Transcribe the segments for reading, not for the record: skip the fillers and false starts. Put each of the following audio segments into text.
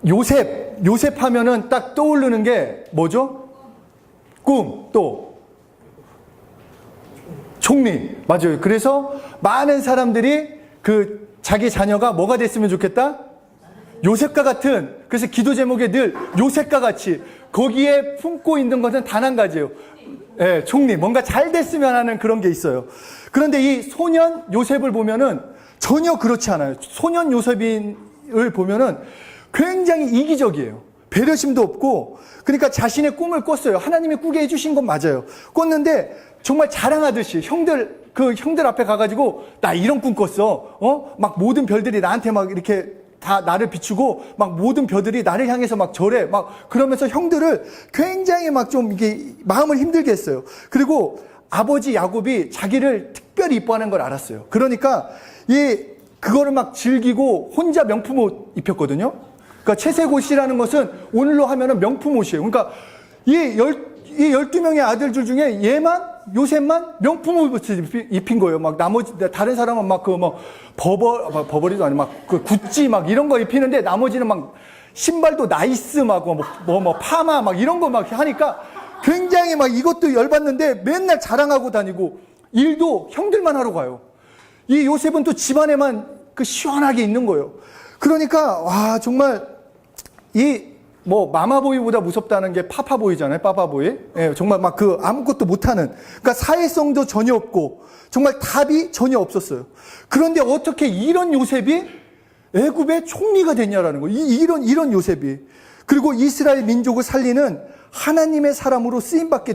요셉 하면은 딱 떠오르는 게 뭐죠? 꿈, 또 총리. 맞아요. 그래서 많은 사람들이 자기 자녀가 뭐가 됐으면 좋겠다? 요셉과 같은, 그래서 기도 제목에 늘 요셉과 같이, 거기에 품고 있는 것은 단 한 가지예요. 예, 총리. 뭔가 잘 됐으면 하는 그런 게 있어요. 그런데 이 소년 요셉을 보면은 전혀 그렇지 않아요. 소년 요셉을 보면은 굉장히 이기적이에요. 배려심도 없고, 그러니까 자신의 꿈을 꿨어요. 하나님이 꾸게 해주신 건 맞아요. 꿨는데 정말 자랑하듯이 형들 앞에 가가지고 나 이런 꿈 꿨어. 막 모든 별들이 나한테 막 이렇게 다 나를 비추고 막 모든 별들이 나를 향해서 막 절해. 막 그러면서 형들을 굉장히 막 좀 이게 마음을 힘들게 했어요. 그리고 아버지 야곱이 자기를 특별히 이뻐하는 걸 알았어요. 그러니까 그거를 막 즐기고 혼자 명품 옷 입혔거든요. 그러니까 채색 옷이라는 것은 오늘로 하면은 명품 옷이에요. 그러니까 이 12명의 아들들 중에 요셉만 명품 옷을 입힌 거예요. 막 나머지, 다른 사람은 막 버버리도 아니고 막 구찌 막 이런 거 입히는데 나머지는 막 신발도 나이스 막 파마 막 이런 거 막 하니까 굉장히 막 이것도 열받는데 맨날 자랑하고 다니고 일도 형들만 하러 가요. 이 요셉은 또 집안에만 시원하게 있는 거예요. 그러니까, 와, 정말 마마보이보다 무섭다는 게 파파보이잖아요. 파파보이. 예, 정말 막 아무것도 못하는. 그러니까 사회성도 전혀 없고, 정말 답이 전혀 없었어요. 그런데 어떻게 이런 요셉이 애굽의 총리가 됐냐라는 거예요. 이런 요셉이. 그리고 이스라엘 민족을 살리는 하나님의 사람으로 쓰임받게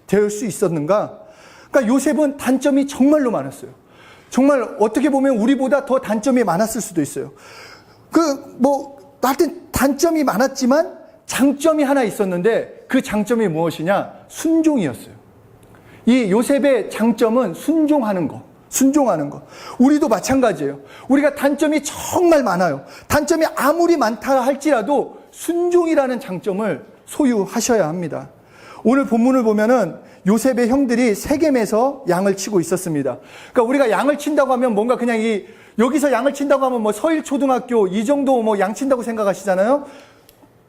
될 수 있었는가? 그러니까 요셉은 단점이 정말로 많았어요. 정말 어떻게 보면 우리보다 더 단점이 많았을 수도 있어요. 하여튼 단점이 많았지만 장점이 하나 있었는데 그 장점이 무엇이냐? 순종이었어요. 이 요셉의 장점은 순종하는 거. 우리도 마찬가지예요. 우리가 단점이 정말 많아요. 단점이 아무리 많다 할지라도 순종이라는 장점을 소유하셔야 합니다. 오늘 본문을 보면은 요셉의 형들이 세겜에서 양을 치고 있었습니다. 그러니까 우리가 양을 친다고 하면 뭔가 그냥 여기서 양을 친다고 하면 뭐 서일초등학교 이 정도 양 친다고 생각하시잖아요.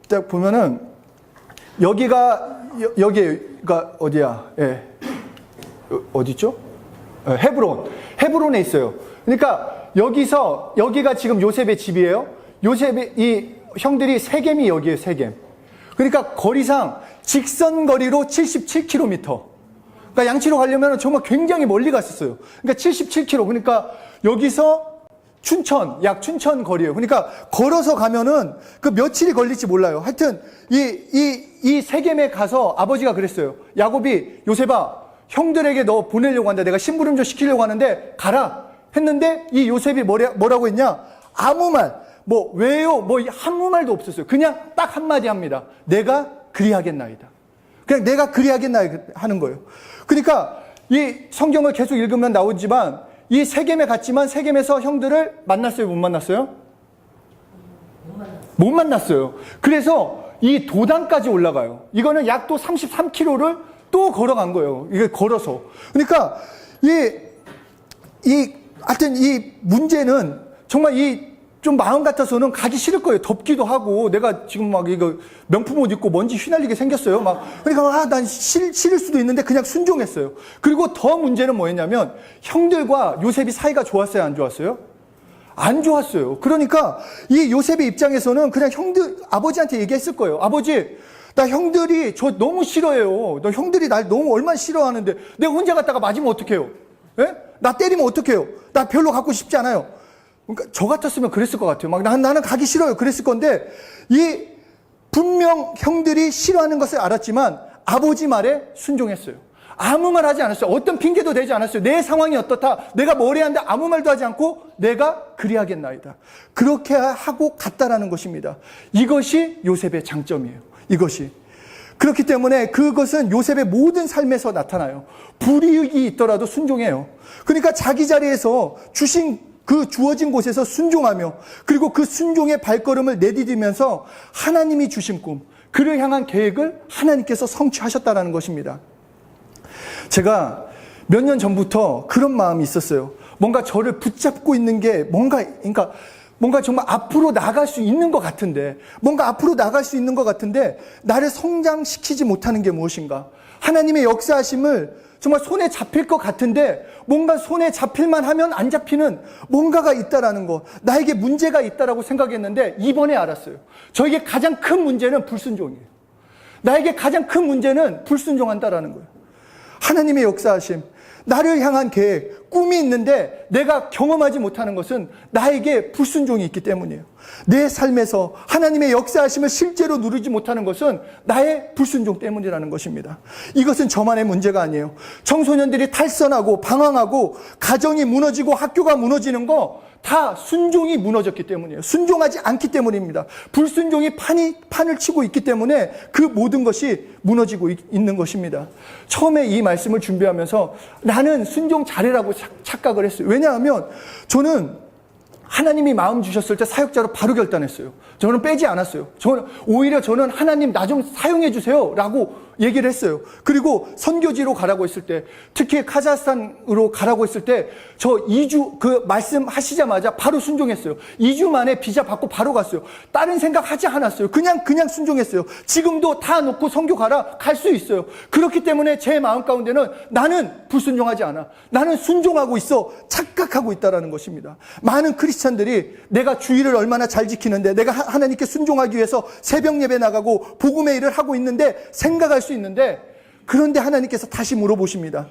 딱 보면은 여기가 어디야? 예. 어디죠? 예, 헤브론에 있어요. 그러니까 여기가 지금 요셉의 집이에요. 요셉의 이 형들이 세겜이 여기에요, 세겜. 그러니까 거리상 직선 거리로 77km. 그러니까 양치로 가려면 정말 굉장히 멀리 갔었어요. 그러니까 77km. 그러니까 여기서 약 춘천 거리예요. 그러니까 걸어서 가면은 며칠이 걸릴지 몰라요. 하여튼 이 세겜에 가서 아버지가 그랬어요. 야곱이 요셉아, 형들에게 너 보내려고 한다. 내가 심부름좀 시키려고 하는데 가라 했는데 이 요셉이 뭐라고 했냐? 아무 말, 왜요? 아무 말도 없었어요. 그냥 딱 한마디 합니다. 내가 그리하겠나이다. 그냥 내가 그리하겠나이다 하는 거예요. 그러니까 이 성경을 계속 읽으면 나오지만 이 세겜에 갔지만 세겜에서 형들을 만났어요? 못 만났어요? 못 만났어요. 그래서 이 도단까지 올라가요. 이거는 약 또 33km를 또 걸어간 거예요. 이게 걸어서. 그러니까 하여튼 이 문제는 정말 좀 마음 같아서는 가기 싫을 거예요. 덥기도 하고, 내가 지금 막 이거 명품 옷 입고 먼지 휘날리게 생겼어요. 그러니까 난 싫을 수도 있는데 그냥 순종했어요. 그리고 더 문제는 뭐였냐면, 형들과 요셉이 사이가 좋았어요? 안 좋았어요? 안 좋았어요. 그러니까 이 요셉의 입장에서는 그냥 아버지한테 얘기했을 거예요. 아버지, 나 형들이 저 너무 싫어해요. 너 형들이 날 너무 얼마나 싫어하는데 내가 혼자 갔다가 맞으면 어떡해요? 예? 나 때리면 어떡해요? 나 별로 갖고 싶지 않아요. 그러니까 저 같았으면 그랬을 것 같아요. 나는 가기 싫어요. 그랬을 건데 분명 형들이 싫어하는 것을 알았지만 아버지 말에 순종했어요. 아무 말 하지 않았어요. 어떤 핑계도 대지 않았어요. 내 상황이 어떻다. 내가 뭘 해야 하는데 아무 말도 하지 않고 내가 그리하겠나이다. 그렇게 하고 갔다라는 것입니다. 이것이 요셉의 장점이에요. 이것이. 그렇기 때문에 그것은 요셉의 모든 삶에서 나타나요. 불이익이 있더라도 순종해요. 그러니까 자기 자리에서 주어진 곳에서 순종하며, 그리고 그 순종의 발걸음을 내디디면서 하나님이 주신 꿈, 그를 향한 계획을 하나님께서 성취하셨다는 것입니다. 제가 몇 년 전부터 그런 마음이 있었어요. 뭔가 저를 붙잡고 있는 게 그러니까 뭔가 정말 앞으로 나갈 수 있는 것 같은데, 뭔가 앞으로 나갈 수 있는 것 같은데 나를 성장시키지 못하는 게 무엇인가? 하나님의 역사하심을 정말 손에 잡힐 것 같은데 뭔가 손에 잡힐만 하면 안 잡히는 뭔가가 있다라는 거, 나에게 문제가 있다라고 생각했는데 이번에 알았어요. 저에게 가장 큰 문제는 불순종이에요. 나에게 가장 큰 문제는 불순종한다라는 거예요. 하나님의 역사하심, 나를 향한 계획, 꿈이 있는데 내가 경험하지 못하는 것은 나에게 불순종이 있기 때문이에요. 내 삶에서 하나님의 역사하심을 실제로 누리지 못하는 것은 나의 불순종 때문이라는 것입니다. 이것은 저만의 문제가 아니에요. 청소년들이 탈선하고 방황하고 가정이 무너지고 학교가 무너지는 거 다 순종이 무너졌기 때문이에요. 순종하지 않기 때문입니다. 불순종이 판을 치고 있기 때문에 그 모든 것이 무너지고 있는 것입니다. 처음에 이 말씀을 준비하면서 나는 순종 잘해라고 착각을 했어요. 왜냐하면 저는 하나님이 마음 주셨을 때 사역자로 바로 결단했어요. 저는 빼지 않았어요. 오히려 저는 하나님 나 좀 사용해 주세요 라고 얘기를 했어요. 그리고 선교지로 가라고 했을 때, 특히 카자흐스탄으로 가라고 했을 때 저 2주 그 말씀하시자마자 바로 순종했어요. 2주 만에 비자 받고 바로 갔어요. 다른 생각 하지 않았어요. 그냥 순종했어요. 지금도 다 놓고 선교 가라, 갈 수 있어요. 그렇기 때문에 제 마음 가운데는 나는 불순종하지 않아, 나는 순종하고 있어, 착각하고 있다라는 것입니다. 많은 크리스찬들이 내가 주의를 얼마나 잘 지키는데, 내가 하나님께 순종하기 위해서 새벽 예배 나가고 복음의 일을 하고 있는데 생각할 수 있는데, 그런데 하나님께서 다시 물어보십니다.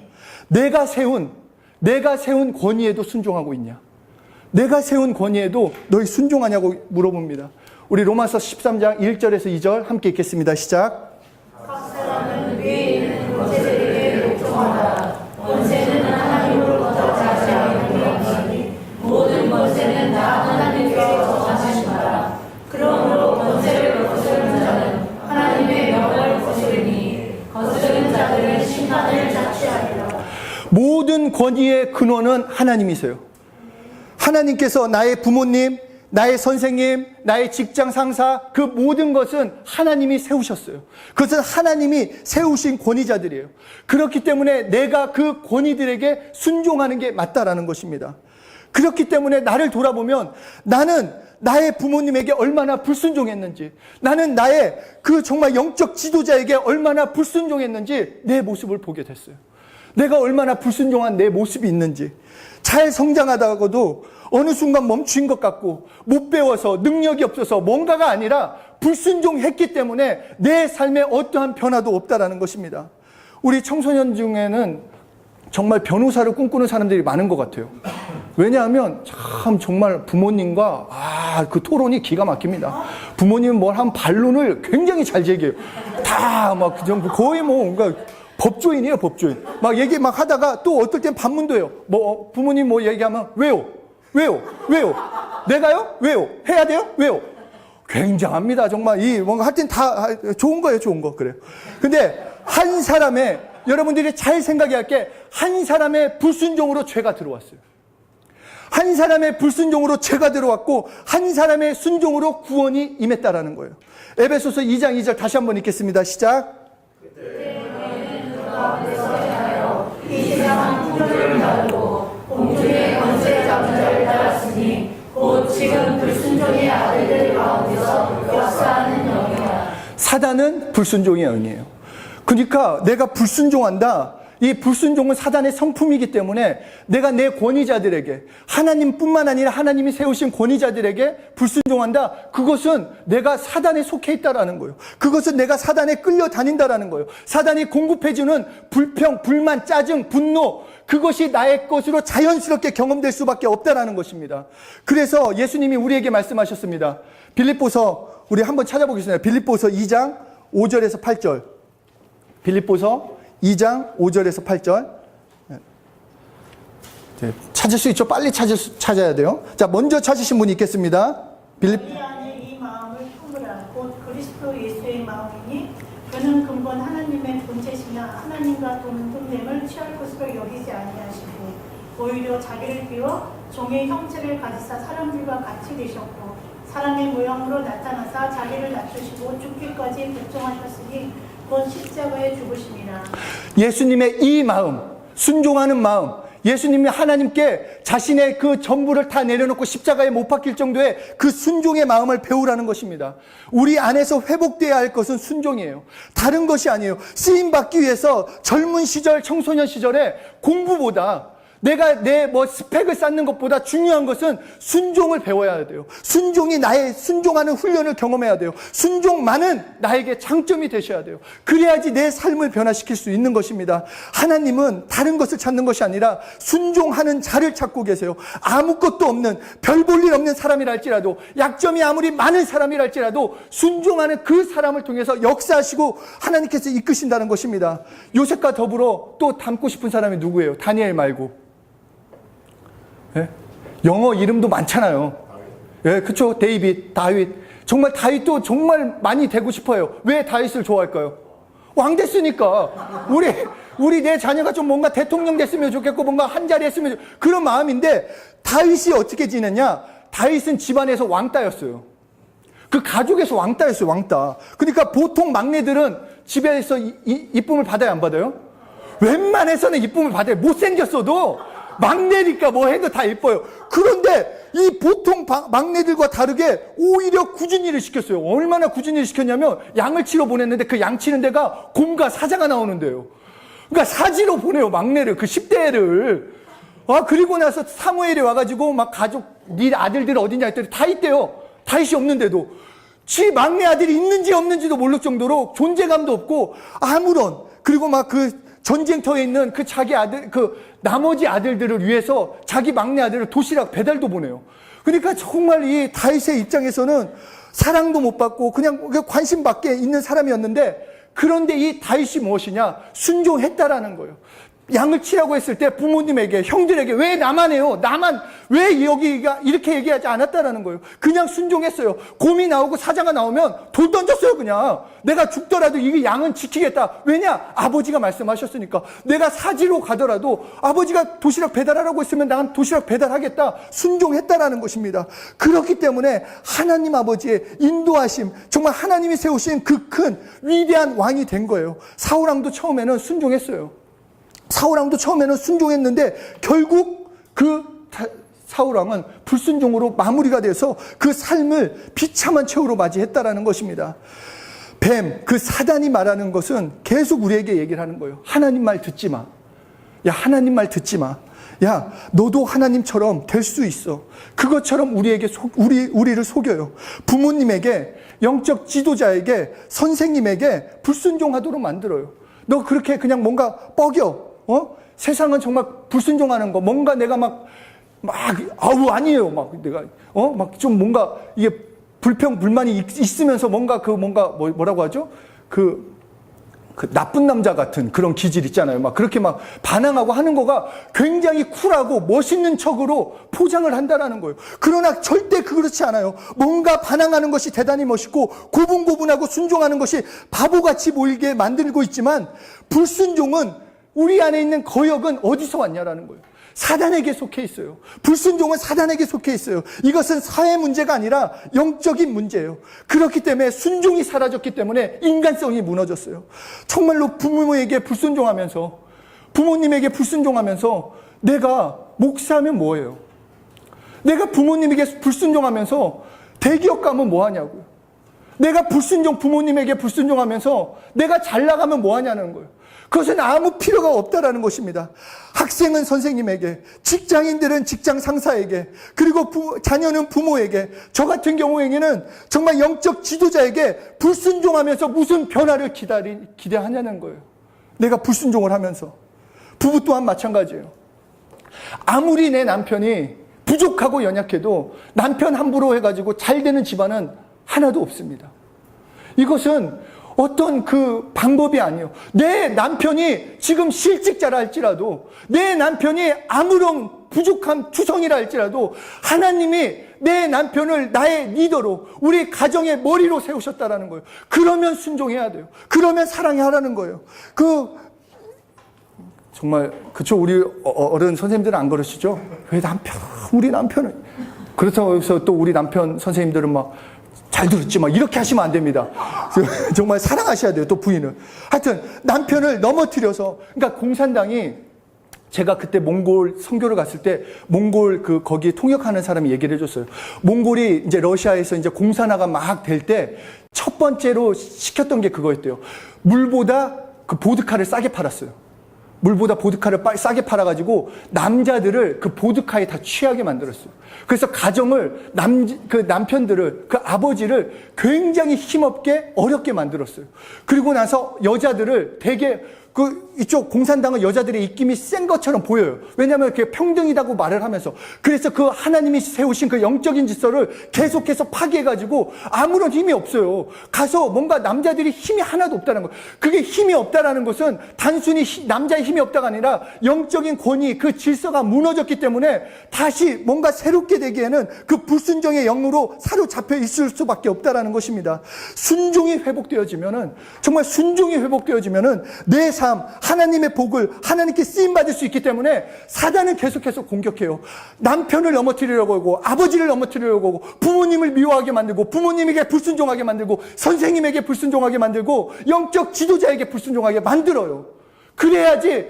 내가 세운 권위에도 순종하고 있냐? 내가 세운 권위에도 너희 순종하냐고 물어봅니다. 우리 로마서 13장 1절에서 2절 함께 읽겠습니다. 시작. 각 사람은 위에 있는 권세들에게 복종하라. 권세는 하나님으로부터 자시하는 것이니 모든 권세는 다 하나님께서 자시하시나라. 그러므로 권세를 거스르는 자는 하나님의 명을 거스르니 거스르는 자들은 심판을 자취하리라. 모든 권위의 근원은 하나님이세요. 하나님께서 나의 부모님, 나의 선생님, 나의 직장 상사, 그 모든 것은 하나님이 세우셨어요. 그것은 하나님이 세우신 권위자들이에요. 그렇기 때문에 내가 그 권위들에게 순종하는 게 맞다라는 것입니다. 그렇기 때문에 나를 돌아보면 나는 나의 부모님에게 얼마나 불순종했는지, 나는 나의 그 정말 영적 지도자에게 얼마나 불순종했는지 내 모습을 보게 됐어요. 내가 얼마나 불순종한 내 모습이 있는지. 잘 성장하다가도 어느 순간 멈춘 것 같고, 못 배워서 능력이 없어서 뭔가가 아니라 불순종했기 때문에 내 삶에 어떠한 변화도 없다라는 것입니다. 우리 청소년 중에는 정말 변호사를 꿈꾸는 사람들이 많은 것 같아요. 왜냐하면 참 정말 부모님과 그 토론이 기가 막힙니다. 부모님은 뭘 하면 반론을 굉장히 잘 제기해요. 다 막 그 정도, 거의 뭐 그러니까 법조인이에요, 법조인. 막 얘기 막 하다가 또 어떨 땐 반문도 해요. 뭐 부모님 뭐 얘기하면 왜요? 내가요? 왜요? 해야 돼요? 왜요? 굉장합니다. 정말 이 뭔가 할 땐 다 좋은 거예요, 좋은 거. 그래요. 근데 한 사람의, 여러분들이 잘 생각해야 할 게, 한 사람의 불순종으로 죄가 들어왔어요. 한 사람의 불순종으로 죄가 들어왔고 한 사람의 순종으로 구원이 임했다라는 거예요. 에베소서 2장 2절 다시 한번 읽겠습니다. 시작. 이 세상은 풍요를 따르고 공중의 권세 잡은 자를 따랐으니 곧 지금 불순종의 아들들 가운데서 역사하는 영이야. 사단은 불순종의 영이에요. 그러니까 내가 불순종한다. 이 불순종은 사단의 성품이기 때문에 내가 내 권위자들에게, 하나님뿐만 아니라 하나님이 세우신 권위자들에게 불순종한다. 그것은 내가 사단에 속해 있다라는 거예요. 그것은 내가 사단에 끌려다닌다라는 거예요. 사단이 공급해주는 불평, 불만, 짜증, 분노, 그것이 나의 것으로 자연스럽게 경험될 수밖에 없다라는 것입니다. 그래서 예수님이 우리에게 말씀하셨습니다. 빌립보서, 우리 한번 찾아보겠습니다. 빌립보서 2장 5절에서 8절. 빌립보서 2장 5절에서 8절. 찾을 수 있죠? 빨리 찾아야 돼요. 자, 먼저 찾으신 분이 있겠습니다. 우리 안에 이 마음을 품으라. 곧 그리스도 예수의 마음이니 그는 근본 하나님의 본체시며 하나님과 동등됨을 취할 것으로 여기지 아니하시고 오히려 자기를 비워 종의 형체를 가지사 사람들과 같이 되셨고 사람의 모양으로 나타나사 자기를 낮추시고 죽기까지 복종하셨으니 곧 십자가에 죽으심이라. 예수님의 이 마음, 순종하는 마음, 예수님이 하나님께 자신의 그 전부를 다 내려놓고 십자가에 못 박힐 정도의 그 순종의 마음을 배우라는 것입니다. 우리 안에서 회복되어야 할 것은 순종이에요. 다른 것이 아니에요. 쓰임받기 위해서 젊은 시절, 청소년 시절에 공부보다 내가 내 스펙을 쌓는 것보다 중요한 것은 순종을 배워야 돼요. 순종이 나의 순종하는 훈련을 경험해야 돼요. 순종만은 나에게 장점이 되셔야 돼요. 그래야지 내 삶을 변화시킬 수 있는 것입니다. 하나님은 다른 것을 찾는 것이 아니라 순종하는 자를 찾고 계세요. 아무것도 없는, 별 볼 일 없는 사람이라 할지라도, 약점이 아무리 많은 사람이라 할지라도 순종하는 그 사람을 통해서 역사하시고 하나님께서 이끄신다는 것입니다. 요셉과 더불어 또 닮고 싶은 사람이 누구예요? 다니엘 말고. 예? 영어 이름도 많잖아요. 예, 그쵸? 데이빗, 다윗. 정말 다윗도 정말 많이 되고 싶어요. 왜 다윗을 좋아할까요? 왕 됐으니까. 우리 내 자녀가 좀 뭔가 대통령 됐으면 좋겠고, 뭔가 한 자리 했으면 그런 마음인데, 다윗이 어떻게 지냈냐? 다윗은 집안에서 왕따였어요. 그 가족에서 왕따였어요, 왕따. 그러니까 보통 막내들은 집에서 이쁨을 받아요, 안 받아요? 웬만해서는 이쁨을 받아요. 못생겼어도. 막내니까 뭐 해도 다 예뻐요. 그런데 이 보통 막내들과 다르게 오히려 굳은 일을 시켰어요. 얼마나 굳은 일을 시켰냐면 양을 치러 보냈는데 그 양 치는 데가 곰과 사자가 나오는데요. 그러니까 사지로 보내요, 막내를. 그 10대를. 그리고 나서 사무엘이 와가지고 막 가족, 네 아들들 어디냐 했더니 다 있대요. 다윗이 없는데도. 지 막내 아들이 있는지 없는지도 모를 정도로 존재감도 없고 아무런, 그리고 막 그 전쟁터에 있는 그 자기 아들, 그 나머지 아들들을 위해서 자기 막내 아들을 도시락 배달도 보내요. 그러니까 정말 이 다윗의 입장에서는 사랑도 못 받고 그냥 관심 밖에 있는 사람이었는데, 그런데 이 다윗이 무엇이냐? 순종했다라는 거예요. 양을 치라고 했을 때 부모님에게, 형들에게 왜 나만 해요? 나만 왜 여기가 이렇게 얘기하지 않았다라는 거예요. 그냥 순종했어요. 곰이 나오고 사자가 나오면 돌 던졌어요. 그냥 내가 죽더라도 이 양은 지키겠다. 왜냐? 아버지가 말씀하셨으니까. 내가 사지로 가더라도 아버지가 도시락 배달하라고 했으면 난 도시락 배달하겠다. 순종했다라는 것입니다. 그렇기 때문에 하나님 아버지의 인도하심, 정말 하나님이 세우신 그 큰 위대한 왕이 된 거예요. 사울왕도 처음에는 순종했어요. 사울왕도 처음에는 순종했는데 결국 그 사울왕은 불순종으로 마무리가 돼서 그 삶을 비참한 최후로 맞이했다라는 것입니다. 뱀, 그 사단이 말하는 것은 계속 우리에게 얘기를 하는 거예요. 하나님 말 듣지 마. 야, 하나님 말 듣지 마. 야, 너도 하나님처럼 될 수 있어. 그것처럼 우리를 속여요. 부모님에게, 영적 지도자에게, 선생님에게 불순종하도록 만들어요. 너 그렇게 그냥 뭔가 뻐겨. 세상은 정말 불순종하는 거, 뭔가 내가 아니에요. 내가, 좀 뭔가, 이게 불평불만이 있으면서 뭐라고 하죠? 그 나쁜 남자 같은 그런 기질 있잖아요. 그렇게 반항하고 하는 거가 굉장히 쿨하고 멋있는 척으로 포장을 한다라는 거예요. 그러나 절대 그렇지 않아요. 뭔가 반항하는 것이 대단히 멋있고 고분고분하고 순종하는 것이 바보같이 보이게 만들고 있지만, 불순종은 우리 안에 있는 거역은 어디서 왔냐라는 거예요. 사단에게 속해 있어요. 불순종은 사단에게 속해 있어요. 이것은 사회 문제가 아니라 영적인 문제예요. 그렇기 때문에 순종이 사라졌기 때문에 인간성이 무너졌어요. 정말로 부모에게 불순종하면서, 부모님에게 불순종하면서 내가 목사하면 뭐예요? 내가 부모님에게 불순종하면서 대기업 가면 뭐하냐고요. 내가 부모님에게 불순종하면서 내가 잘 나가면 뭐하냐는 거예요. 그것은 아무 필요가 없다라는 것입니다. 학생은 선생님에게, 직장인들은 직장 상사에게, 그리고 자녀는 부모에게, 저 같은 경우에는 정말 영적 지도자에게 불순종하면서 무슨 변화를 기대하냐는 거예요. 내가 불순종을 하면서. 부부 또한 마찬가지예요. 아무리 내 남편이 부족하고 연약해도 남편 함부로 해가지고 잘 되는 집안은 하나도 없습니다. 이것은 어떤 그 방법이 아니에요. 내 남편이 지금 실직자라 할지라도, 내 남편이 아무런 부족한 투성이라 할지라도 하나님이 내 남편을 나의 리더로, 우리 가정의 머리로 세우셨다라는 거예요. 그러면 순종해야 돼요. 그러면 사랑해야 하라는 거예요. 정말 그쵸, 우리 어른 선생님들은 안 그러시죠? 왜 우리 남편은 그렇다고 해서 또 우리 남편 선생님들은 잘 들었지 이렇게 하시면 안 됩니다. 정말 사랑하셔야 돼요. 또 부인을. 하여튼 남편을 넘어뜨려서, 그러니까 공산당이 제가 그때 몽골 선교를 갔을 때 몽골 거기 통역하는 사람이 얘기를 해줬어요. 몽골이 이제 러시아에서 이제 공산화가 막 될 때 첫 번째로 시켰던 게 그거였대요. 물보다 그 보드카를 싸게 팔았어요. 물보다 보드카를 싸게 팔아가지고 남자들을 그 보드카에 다 취하게 만들었어요. 그래서 가정을 그 남편들을 그 아버지를 굉장히 힘없게 어렵게 만들었어요. 그리고 나서 여자들을 되게 이쪽 공산당은 여자들의 입김이 센 것처럼 보여요. 왜냐하면 이렇게 평등이라고 말을 하면서. 그래서 그 하나님이 세우신 그 영적인 질서를 계속해서 파괴해가지고 아무런 힘이 없어요. 가서 뭔가 남자들이 힘이 하나도 없다는 거예요. 그게 힘이 없다라는 것은 단순히 남자의 힘이 없다가 아니라 영적인 권위, 그 질서가 무너졌기 때문에 다시 뭔가 새롭게 되기에는 그 불순종의 영으로 사로잡혀 있을 수밖에 없다라는 것입니다. 순종이 회복되어지면은, 정말 순종이 회복되어지면은 내 삶, 하나님의 복을 하나님께 쓰임받을 수 있기 때문에 사단은 계속해서 공격해요. 남편을 넘어뜨리려고 하고, 아버지를 넘어뜨리려고 하고, 부모님을 미워하게 만들고, 부모님에게 불순종하게 만들고, 선생님에게 불순종하게 만들고, 영적 지도자에게 불순종하게 만들어요. 그래야지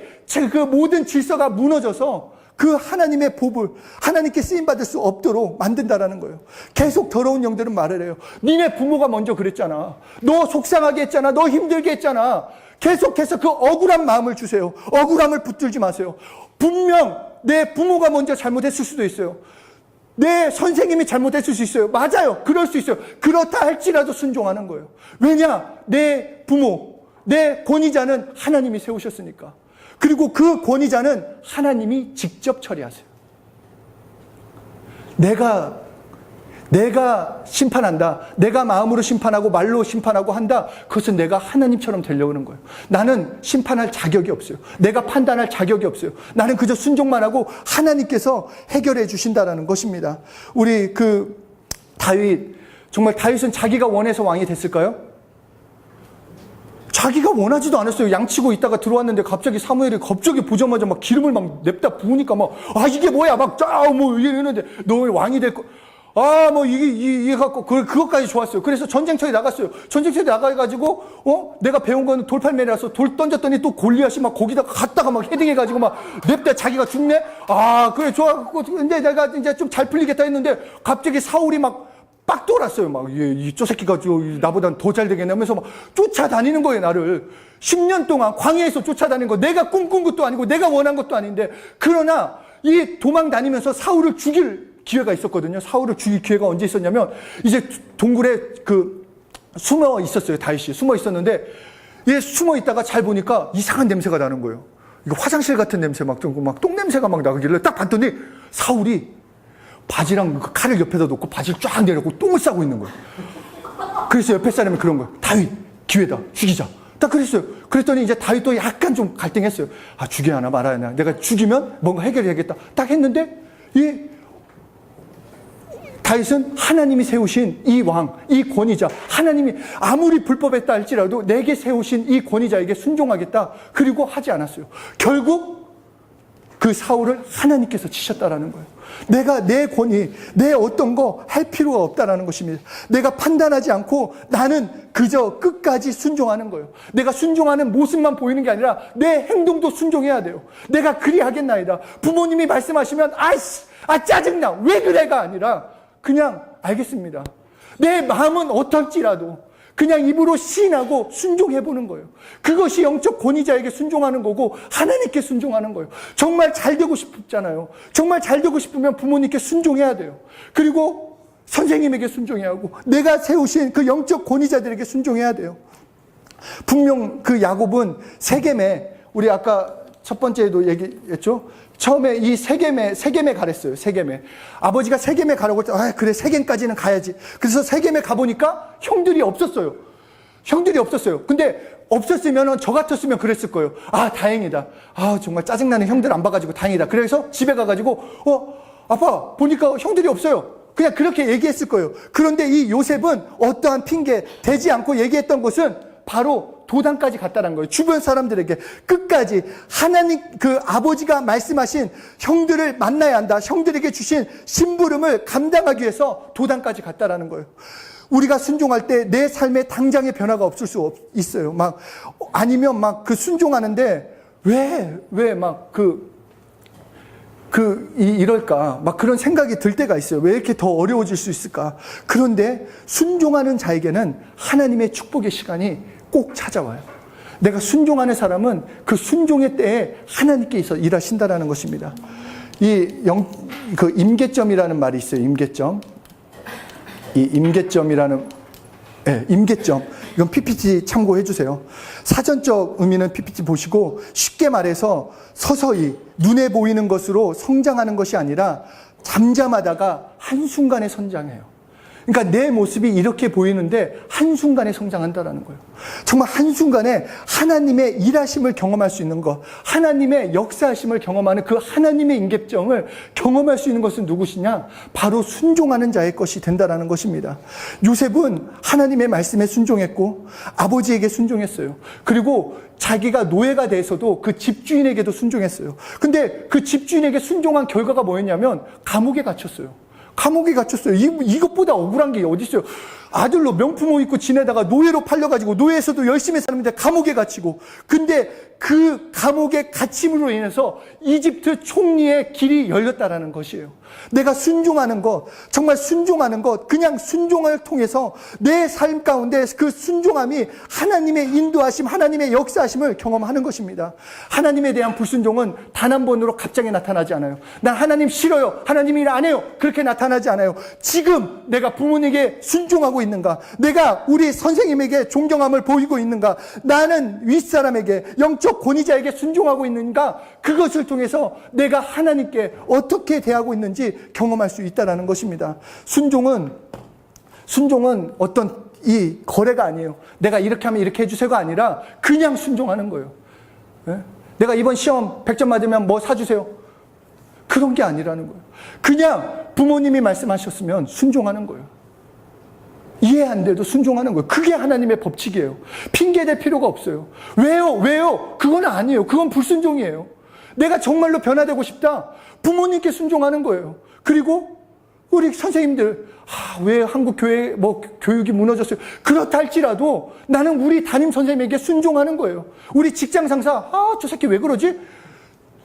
그 모든 질서가 무너져서 그 하나님의 복을 하나님께 쓰임받을 수 없도록 만든다라는 거예요. 계속 더러운 영들은 말을 해요. 니네 부모가 먼저 그랬잖아. 너 속상하게 했잖아. 너 힘들게 했잖아. 계속해서 그 억울한 마음을 주세요. 억울함을 붙들지 마세요. 분명 내 부모가 먼저 잘못했을 수도 있어요. 내 선생님이 잘못했을 수 있어요. 맞아요. 그럴 수 있어요. 그렇다 할지라도 순종하는 거예요. 왜냐? 내 부모, 내 권위자는 하나님이 세우셨으니까. 그리고 그 권위자는 하나님이 직접 처리하세요. 내가 심판한다. 내가 마음으로 심판하고 말로 심판하고 한다. 그것은 내가 하나님처럼 되려고 하는 거예요. 나는 심판할 자격이 없어요. 내가 판단할 자격이 없어요. 나는 그저 순종만 하고 하나님께서 해결해 주신다라는 것입니다. 우리 다윗, 정말 다윗은 자기가 원해서 왕이 됐을까요? 자기가 원하지도 않았어요. 양치고 있다가 들어왔는데 갑자기 사무엘이 갑자기 보자마자 막 기름을 막 냅다 부으니까 이게 뭐야? 이러는데 너 왜 왕이 될 거? 이게 갖고, 그것까지 좋았어요. 그래서 전쟁터에 나갔어요. 전쟁터에 나가가지고, 내가 배운 거는 돌팔매라서 돌 던졌더니 또 골리앗이 막 거기다가 갔다가 막 헤딩해가지고 냅다 자기가 죽네? 그래, 좋아. 근데 내가 이제 좀 잘 풀리겠다 했는데 갑자기 사울이 빡 돌았어요. 저 새끼가 나보단 더 잘 되겠네 하면서 쫓아다니는 거예요, 나를. 10년 동안 광야에서 쫓아다니는 거. 내가 꿈꾼 것도 아니고 내가 원한 것도 아닌데. 그러나 이 도망 다니면서 사울을 죽일 기회가 있었거든요. 사울을 죽일 기회가 언제 있었냐면, 이제 동굴에 숨어 있었어요. 다윗이 숨어 있었는데, 얘 숨어 있다가 잘 보니까 이상한 냄새가 나는 거예요. 이거 화장실 같은 냄새 똥 냄새가 나길래 딱 봤더니 사울이 바지랑 칼을 옆에다 놓고 바지를 쫙 내려고 똥을 싸고 있는 거예요. 그래서 옆에 사람이 그런 거예요. 다윗, 기회다. 죽이자. 딱 그랬어요. 그랬더니 이제 다윗도 약간 좀 갈등했어요. 죽여야 하나 말아야 하나. 내가 죽이면 뭔가 해결해야겠다. 딱 했는데, 다윗은 하나님이 세우신 이 왕, 이 권위자, 하나님이 아무리 불법했다 할지라도 내게 세우신 이 권위자에게 순종하겠다. 그리고 하지 않았어요. 결국 그 사울을 하나님께서 치셨다라는 거예요. 내가 내 권위, 내 어떤 거 할 필요가 없다라는 것입니다. 내가 판단하지 않고 나는 그저 끝까지 순종하는 거예요. 내가 순종하는 모습만 보이는 게 아니라 내 행동도 순종해야 돼요. 내가 그리하겠나이다. 부모님이 말씀하시면 짜증나. 왜 그래가 아니라 그냥 알겠습니다. 내 마음은 어떨지라도 그냥 입으로 시인하고 순종해보는 거예요. 그것이 영적 권위자에게 순종하는 거고 하나님께 순종하는 거예요. 정말 잘 되고 싶잖아요. 정말 잘 되고 싶으면 부모님께 순종해야 돼요. 그리고 선생님에게 순종해야 하고 내가 세우신 그 영적 권위자들에게 순종해야 돼요. 분명 그 야곱은 세겜에, 우리 아까 첫 번째에도 얘기했죠. 처음에 이 세겜에 가랬어요. 세겜에. 아버지가 세겜에 가라고 했더니 그래, 세겜까지는 가야지. 그래서 세겜에 가보니까 형들이 없었어요. 근데 없었으면 저 같았으면 그랬을 거예요. 다행이다. 정말 짜증나는 형들 안 봐가지고 다행이다. 그래서 집에 가가지고 아빠 보니까 형들이 없어요. 그냥 그렇게 얘기했을 거예요. 그런데 이 요셉은 어떠한 핑계 대지 않고 얘기했던 것은 바로 도단까지 갔다는 거예요. 주변 사람들에게 끝까지 하나님, 그 아버지가 말씀하신 형들을 만나야 한다. 형들에게 주신 심부름을 감당하기 위해서 도단까지 갔다라는 거예요. 우리가 순종할 때 내 삶에 당장의 변화가 없을 수 있어요. 아니면 그 순종하는데 왜 이럴까? 막 그런 생각이 들 때가 있어요. 왜 이렇게 더 어려워질 수 있을까? 그런데 순종하는 자에게는 하나님의 축복의 시간이 꼭 찾아와요. 내가 순종하는 사람은 그 순종의 때에 하나님께서 일하신다라는 것입니다. 임계점이라는 말이 있어요. 임계점. 임계점. 이건 PPT 참고해 주세요. 사전적 의미는 PPT 보시고 쉽게 말해서 서서히 눈에 보이는 것으로 성장하는 것이 아니라 잠잠하다가 한순간에 성장해요. 그러니까 내 모습이 이렇게 보이는데 한순간에 성장한다라는 거예요. 정말 한순간에 하나님의 일하심을 경험할 수 있는 것, 하나님의 역사하심을 경험하는 그 하나님의 임계점을 경험할 수 있는 것은 누구시냐? 바로 순종하는 자의 것이 된다라는 것입니다. 요셉은 하나님의 말씀에 순종했고 아버지에게 순종했어요. 그리고 자기가 노예가 돼서도 그 집주인에게도 순종했어요. 근데 그 집주인에게 순종한 결과가 뭐였냐면 감옥에 갇혔어요. 감옥에 갇혔어요. 이것보다 억울한 게 어디 있어요? 아들로 명품 옷 입고 지내다가 노예로 팔려가지고 노예에서도 열심히 사는데 감옥에 갇히고, 근데 그 감옥에 갇힘으로 인해서 이집트 총리의 길이 열렸다라는 것이에요. 내가 순종하는 것, 정말 순종하는 것, 그냥 순종을 통해서 내 삶 가운데 그 순종함이 하나님의 인도하심, 하나님의 역사하심을 경험하는 것입니다. 하나님에 대한 불순종은 단 한 번으로 갑자기 나타나지 않아요. 난 하나님 싫어요, 하나님 일 안 해요, 그렇게 나타나지 않아요. 지금 내가 부모님에게 순종하고 있는가? 내가 우리 선생님에게 존경함을 보이고 있는가? 나는 윗사람에게, 영적 권위자에게 순종하고 있는가? 그것을 통해서 내가 하나님께 어떻게 대하고 있는지 경험할 수 있다는 것입니다. 순종은 어떤 이 거래가 아니에요. 내가 이렇게 하면 이렇게 해주세요가 아니라 그냥 순종하는 거예요. 네? 내가 이번 시험 100점 맞으면 뭐 사주세요. 그런 게 아니라는 거예요. 그냥 부모님이 말씀하셨으면 순종하는 거예요. 이해 안 돼도 순종하는 거예요. 그게 하나님의 법칙이에요. 핑계댈 필요가 없어요. 왜요? 그건 아니에요. 그건 불순종이에요. 내가 정말로 변화되고 싶다. 부모님께 순종하는 거예요. 그리고 우리 선생님들, 왜 한국 교회 교육이 무너졌어요? 그렇다 할지라도 나는 우리 담임 선생님에게 순종하는 거예요. 우리 직장 상사, 저 새끼 왜 그러지?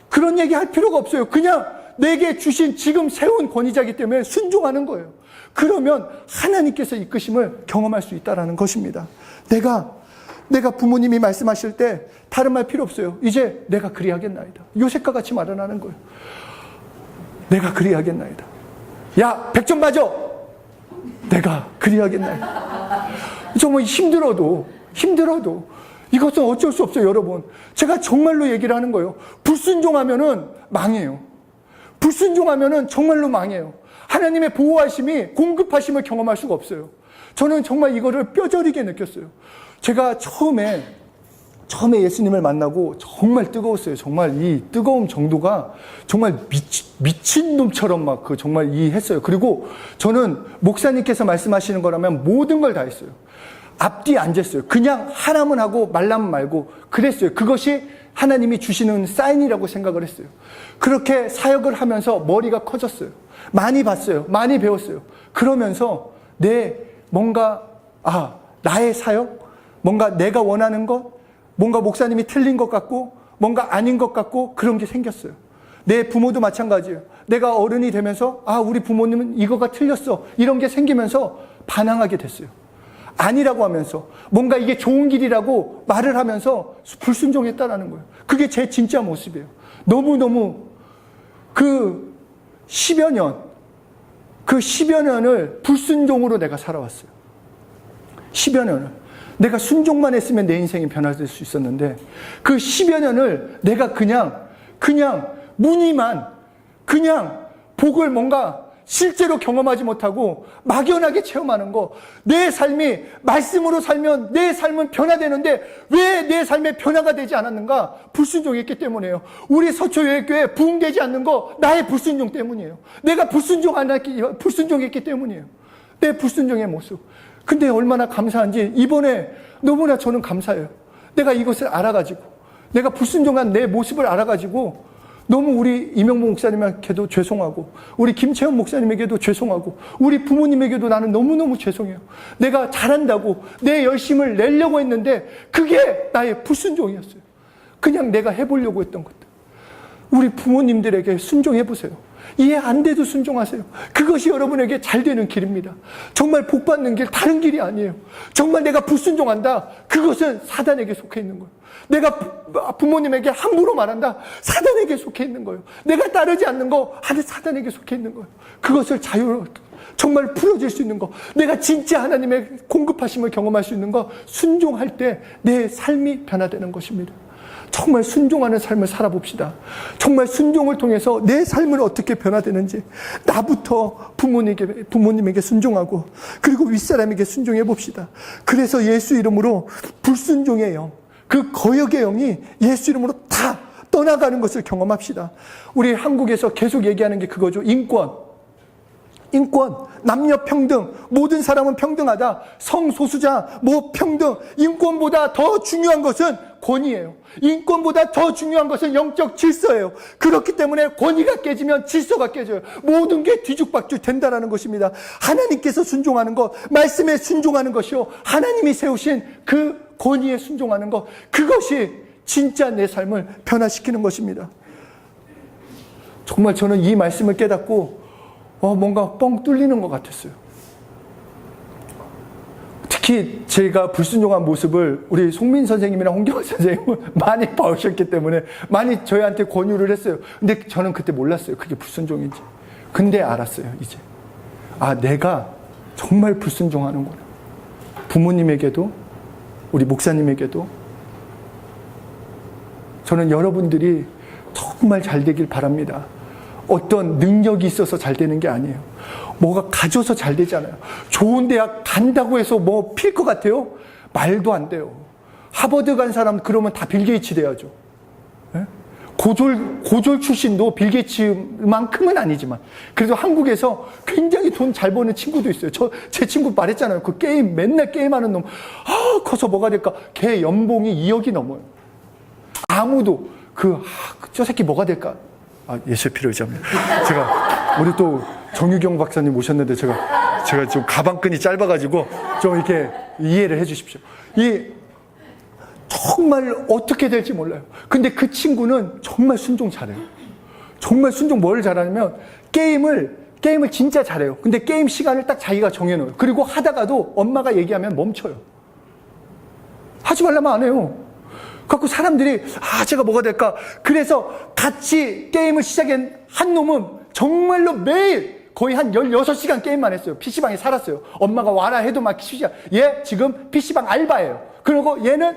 그런 얘기 할 필요가 없어요. 그냥 내게 주신 지금 세운 권위자이기 때문에 순종하는 거예요. 그러면 하나님께서 이끄심을 경험할 수 있다는 것입니다. 내가 부모님이 말씀하실 때 다른 말 필요 없어요. 이제 내가 그리하겠나이다. 요셉과 같이 말하는 거예요. 내가 그리하겠나이다. 야, 100점 맞아. 내가 그리하겠나이다. 정말 힘들어도 이것은 어쩔 수 없어요, 여러분. 제가 정말로 얘기를 하는 거예요. 불순종하면은 망해요. 불순종하면은 정말로 망해요. 하나님의 보호하심이, 공급하심을 경험할 수가 없어요. 저는 정말 이거를 뼈저리게 느꼈어요. 제가 처음에 예수님을 만나고 정말 뜨거웠어요. 정말 이 뜨거움 정도가 정말 미친놈처럼 정말 했어요. 그리고 저는 목사님께서 말씀하시는 거라면 모든 걸 다 했어요. 앞뒤 안 쟀어요. 그냥 하라면 하고 말라면 말고 그랬어요. 그것이 하나님이 주시는 사인이라고 생각을 했어요. 그렇게 사역을 하면서 머리가 커졌어요. 많이 봤어요. 많이 배웠어요. 그러면서 나의 사역? 뭔가 내가 원하는 것? 뭔가 목사님이 틀린 것 같고 뭔가 아닌 것 같고 그런 게 생겼어요. 내 부모도 마찬가지예요. 내가 어른이 되면서 우리 부모님은 이거가 틀렸어. 이런 게 생기면서 반항하게 됐어요. 아니라고 하면서 뭔가 이게 좋은 길이라고 말을 하면서 불순종했다라는 거예요. 그게 제 진짜 모습이에요. 너무너무 그 10여 년을 불순종으로 내가 살아왔어요. 10여 년을. 내가 순종만 했으면 내 인생이 변화될 수 있었는데 그 10여 년을 내가 그냥 무늬만 그냥 복을 뭔가 실제로 경험하지 못하고 막연하게 체험하는 거. 내 삶이 말씀으로 살면 내 삶은 변화되는데 왜 내 삶에 변화가 되지 않았는가? 불순종했기 때문이에요. 우리 서초여행교회 부흥되지 않는 거 나의 불순종 때문이에요. 내가 불순종했기 때문이에요. 내 불순종의 모습. 근데 얼마나 감사한지 이번에 너무나 저는 감사해요. 내가 이것을 알아가지고 내가 불순종한 내 모습을 알아가지고 너무 우리 이명복 목사님에게도 죄송하고 우리 김채원 목사님에게도 죄송하고 우리 부모님에게도 나는 너무너무 죄송해요. 내가 잘한다고 내 열심을 내려고 했는데 그게 나의 불순종이었어요. 그냥 내가 해보려고 했던 것들. 우리 부모님들에게 순종해 보세요. 이해 안 돼도 순종하세요. 그것이 여러분에게 잘 되는 길입니다. 정말 복 받는 길 다른 길이 아니에요. 정말 내가 불순종한다. 그것은 사단에게 속해 있는 거예요. 내가 부모님에게 함부로 말한다. 사단에게 속해 있는 거예요. 내가 따르지 않는 거 사단에게 속해 있는 거예요. 그것을 정말 풀어질 수 있는 거, 내가 진짜 하나님의 공급하심을 경험할 수 있는 거, 순종할 때 내 삶이 변화되는 것입니다. 정말 순종하는 삶을 살아봅시다. 정말 순종을 통해서 내 삶을 어떻게 변화되는지, 나부터 부모님에게 순종하고, 그리고 윗사람에게 순종해 봅시다. 그래서 예수 이름으로 불순종의 영, 그 거역의 영이 예수 이름으로 다 떠나가는 것을 경험합시다. 우리 한국에서 계속 얘기하는 게 그거죠. 인권, 남녀 평등, 모든 사람은 평등하다, 성소수자, 평등, 인권보다 더 중요한 것은 권위예요. 인권보다 더 중요한 것은 영적 질서예요. 그렇기 때문에 권위가 깨지면 질서가 깨져요. 모든 게 뒤죽박죽 된다는 것입니다. 하나님께서 순종하는 것, 말씀에 순종하는 것이요, 하나님이 세우신 그 권위에 순종하는 것, 그것이 진짜 내 삶을 변화시키는 것입니다. 정말 저는 이 말씀을 깨닫고 뭔가 뻥 뚫리는 것 같았어요. 특히 제가 불순종한 모습을 우리 송민 선생님이랑 홍경화 선생님은 많이 봐오셨기 때문에 많이 저희한테 권유를 했어요. 근데 저는 그때 몰랐어요. 그게 불순종인지. 근데 알았어요, 이제. 내가 정말 불순종하는구나. 부모님에게도, 우리 목사님에게도. 저는 여러분들이 정말 잘 되길 바랍니다. 어떤 능력이 있어서 잘 되는 게 아니에요. 뭐가 가져서 잘 되잖아요. 좋은 대학 간다고 해서 필 것 같아요? 말도 안 돼요. 하버드 간 사람 그러면 다 빌 게이츠 돼야죠. 네? 고졸 출신도 빌 게이츠만큼은 아니지만 그래도 한국에서 굉장히 돈 잘 버는 친구도 있어요. 제 친구 말했잖아요. 그 맨날 게임하는 놈. 커서 뭐가 될까? 걔 연봉이 2억이 넘어요. 아무도 저 새끼 뭐가 될까? 예수의 피로 의지합니다. 우리 또 정유경 박사님 오셨는데 제가 좀 가방끈이 짧아가지고 좀 이렇게 이해를 해 주십시오. 정말 어떻게 될지 몰라요. 근데 그 친구는 정말 순종 잘해요. 정말 순종 뭘 잘하냐면 게임을 진짜 잘해요. 근데 게임 시간을 딱 자기가 정해놓어요. 그리고 하다가도 엄마가 얘기하면 멈춰요. 하지 말라면 안 해요. 그래서 사람들이 제가 뭐가 될까? 그래서 같이 게임을 시작한 한 놈은 정말로 매일 거의 한 16시간 게임만 했어요. PC방에 살았어요. 엄마가 와라 해도 막 얘 지금 PC방 알바예요. 그리고 얘는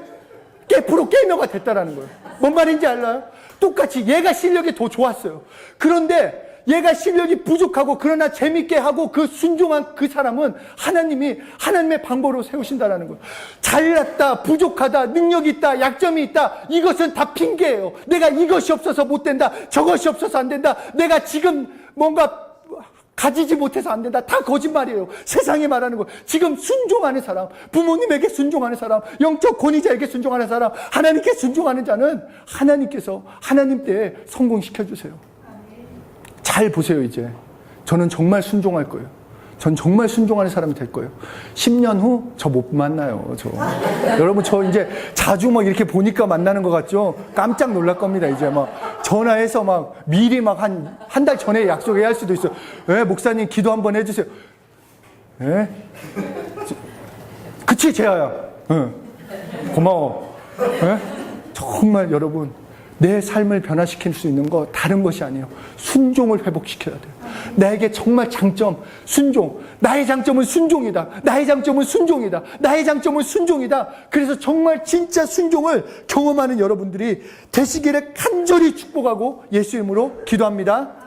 프로 게이머가 됐다라는 거예요. 뭔 말인지 알아요? 똑같이 얘가 실력이 더 좋았어요. 그런데 얘가 실력이 부족하고 그러나 재밌게 하고 그 순종한 그 사람은 하나님의 방법으로 세우신다라는 거예요. 잘났다, 부족하다, 능력이 있다, 약점이 있다, 이것은 다 핑계예요. 내가 이것이 없어서 못 된다, 저것이 없어서 안 된다, 내가 지금 뭔가 가지지 못해서 안 된다, 다 거짓말이에요. 세상이 말하는 거. 지금 순종하는 사람, 부모님에게 순종하는 사람, 영적 권위자에게 순종하는 사람, 하나님께 순종하는 자는 하나님께서 하나님 때에 성공시켜주세요. 잘 보세요. 이제 저는 정말 순종할 거예요. 전 정말 순종하는 사람이 될 거예요. 10년 후 저 못 만나요. 여러분 저 이제 자주 이렇게 보니까 만나는 것 같죠? 깜짝 놀랄 겁니다. 이제 전화해서 미리 한 달 전에 약속해야 할 수도 있어요. 목사님 기도 한번 해주세요. 그치 재하야. 고마워. 정말 여러분 내 삶을 변화시킬 수 있는 거 다른 것이 아니에요. 순종을 회복시켜야 돼요. 나에게 정말 장점, 순종. 나의 장점은 순종이다. 나의 장점은 순종이다. 나의 장점은 순종이다. 그래서 정말 진짜 순종을 경험하는 여러분들이 되시기를 간절히 축복하고 예수 이름으로 기도합니다.